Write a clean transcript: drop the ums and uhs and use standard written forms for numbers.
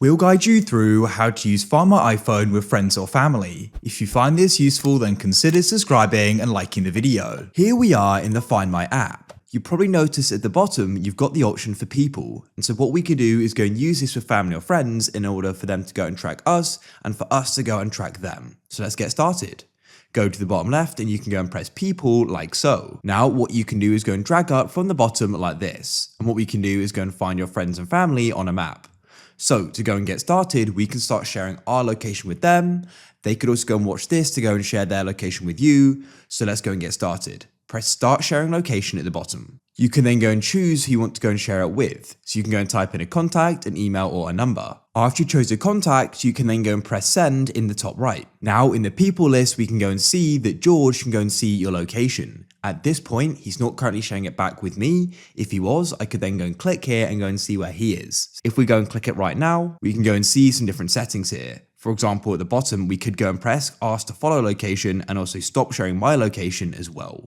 We'll guide you through how to use Find My iPhone with friends or family. If you find this useful, then consider subscribing and liking the video. Here we are in the Find My app. You probably notice at the bottom you've got the option for people, and so what we can do is go and use this with family or friends in order for them to go and track us and for us to go and track them. So let's get started. Go to the bottom left and you can go and press people like so. Now what you can do is go and drag up from the bottom like this, and what we can do is go and find your friends and family on a map. So to go and get started, we can start sharing our location with them. They could also go and watch this to go and share their location with you. So let's go and get started. Press start sharing location at the bottom. You can then go and choose who you want to go and share it with. So you can go and type in a contact, an email, or a number. After you chose a contact, you can then go and press send in the top right. Now in the people list, we can go and see that George can go and see your location. At this point, he's not currently sharing it back with me. If he was, I could then go and click here and go and see where he is. If we go and click it right now, we can go and see some different settings here. For example, at the bottom, we could go and press ask to follow location and also stop sharing my location as well.